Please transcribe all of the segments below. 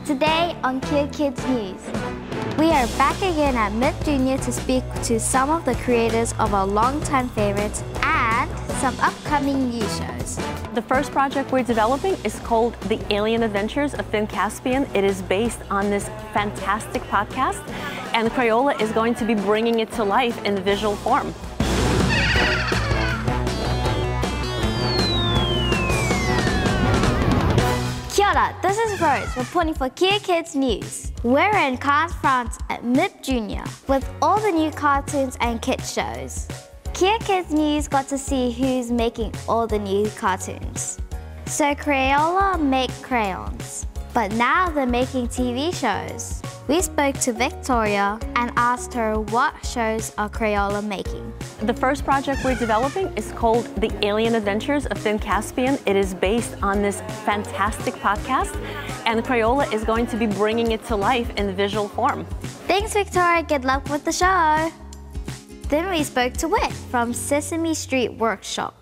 Today on Kea Kids News, we are back again at MIPJUNIOR to speak to some of the creators of our longtime favorites and some upcoming new shows. The first project we're developing is called The Alien Adventures of Finn Caspian. It is based on this fantastic podcast, and Crayola is going to be bringing it to life in visual form. Kia ora, this is Rose reporting for Kea Kids News. We're in Cannes, France at MIPJUNIOR with all the new cartoons and kids shows. Kea Kids News got to see who's making all the new cartoons. So Crayola make crayons, but now they're making TV shows. We spoke to Victoria and asked her what shows are Crayola making. The first project we're developing is called The Alien Adventures of Finn Caspian. It is based on this fantastic podcast, and Crayola is going to be bringing it to life in visual form. Thanks, Victoria. Good luck with the show. Then we spoke to Whit from Sesame Workshop.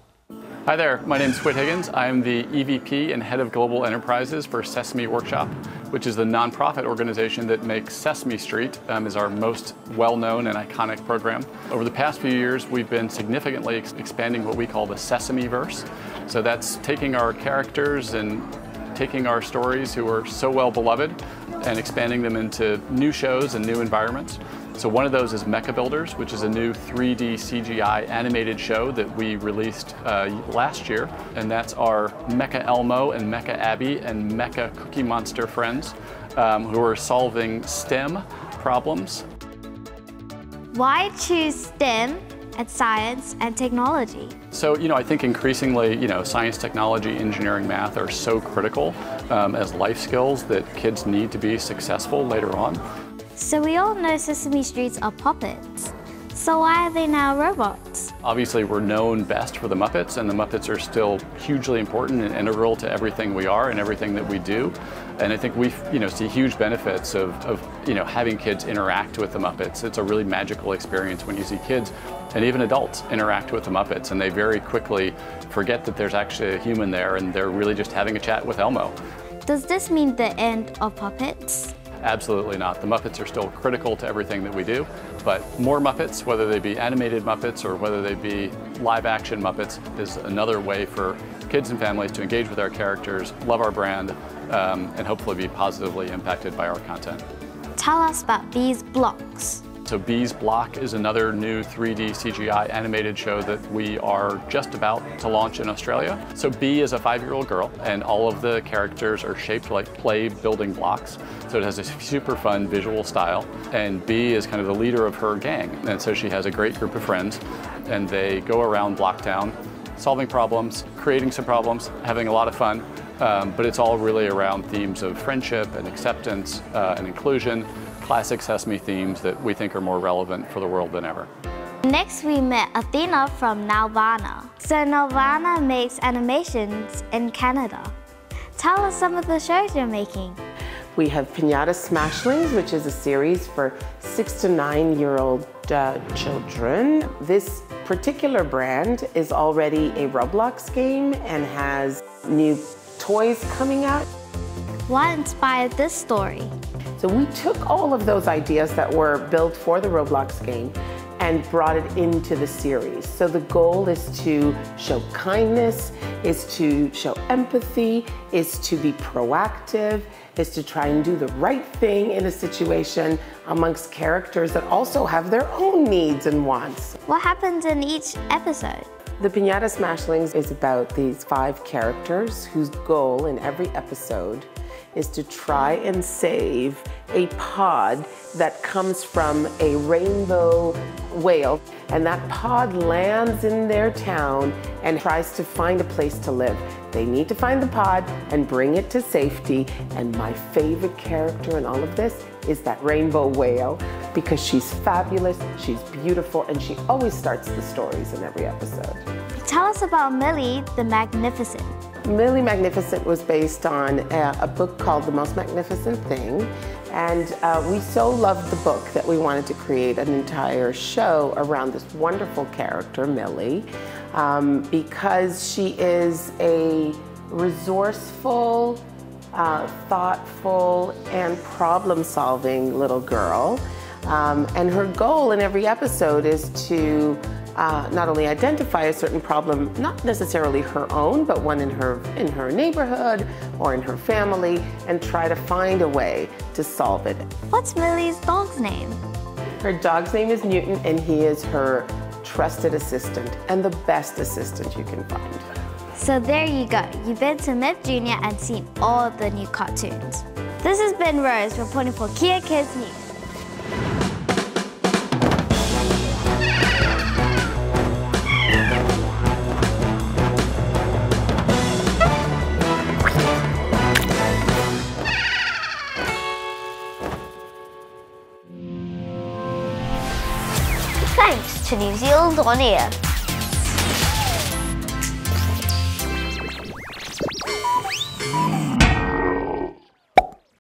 Hi there, my name is Whit Higgins. I am the EVP and Head of Global Enterprises for Sesame Workshop, which is the nonprofit organization that makes Sesame Street is our most well-known and iconic program. Over the past few years, we've been significantly expanding what we call the Sesame-verse. So that's taking our characters and taking our stories who are so well beloved and expanding them into new shows and new environments. So one of those is Mecha Builders, which is a new 3D CGI animated show that we released last year. And that's our Mecha Elmo and Mecha Abby and Mecha Cookie Monster friends who are solving STEM problems. Why choose STEM and science and technology? So, I think increasingly, science, technology, engineering, math are so critical as life skills that kids need to be successful later on. So we all know Sesame Streets are puppets. So why are they now robots? Obviously, we're known best for the Muppets, and the Muppets are still hugely important and integral to everything we are and everything that we do. And I think we, see huge benefits of having kids interact with the Muppets. It's a really magical experience when you see kids and even adults interact with the Muppets, and they very quickly forget that there's actually a human there, and they're really just having a chat with Elmo. Does this mean the end of puppets? Absolutely not. The Muppets are still critical to everything that we do, but more Muppets, whether they be animated Muppets or whether they be live action Muppets, is another way for kids and families to engage with our characters, love our brand, and hopefully be positively impacted by our content. Tell us about Bees Blocks. So Bees Block is another new 3D CGI animated show that we are just about to launch in Australia. So Bee is a 5-year-old girl, and all of the characters are shaped like play building blocks. So it has a super fun visual style, and Bee is kind of the leader of her gang. And so she has a great group of friends, and they go around Blocktown, solving problems, creating some problems, having a lot of fun, but it's all really around themes of friendship and acceptance and inclusion. Classic Sesame themes that we think are more relevant for the world than ever. Next, we met Athena from Nelvana. So Nelvana makes animations in Canada. Tell us some of the shows you're making. We have Pinyada Smashlings, which is a series for 6 to 9-year-old children. This particular brand is already a Roblox game and has new toys coming out. What inspired this story? So we took all of those ideas that were built for the Roblox game and brought it into the series. So the goal is to show kindness, is to show empathy, is to be proactive, is to try and do the right thing in a situation amongst characters that also have their own needs and wants. What happens in each episode? The Pinyada Smashlings is about these 5 characters whose goal in every episode is to try and save a pod that comes from a rainbow whale. And that pod lands in their town and tries to find a place to live. They need to find the pod and bring it to safety. And my favorite character in all of this is that rainbow whale, because she's fabulous, she's beautiful, and she always starts the stories in every episode. Tell us about Millie the Magnificent. Millie Magnificent was based on a book called The Most Magnificent Thing, and we so loved the book that we wanted to create an entire show around this wonderful character, Millie, because she is a resourceful, thoughtful and problem-solving little girl. And her goal in every episode is to not only identify a certain problem, not necessarily her own, but one in her neighborhood or in her family, and try to find a way to solve it. What's Millie's dog's name? Her dog's name is Newton, and he is her trusted assistant and the best assistant you can find. So there you go. You've been to MIP Junior and seen all the new cartoons. This has been Rose reporting for Kea Kids News. Thanks to New Zealand On Air.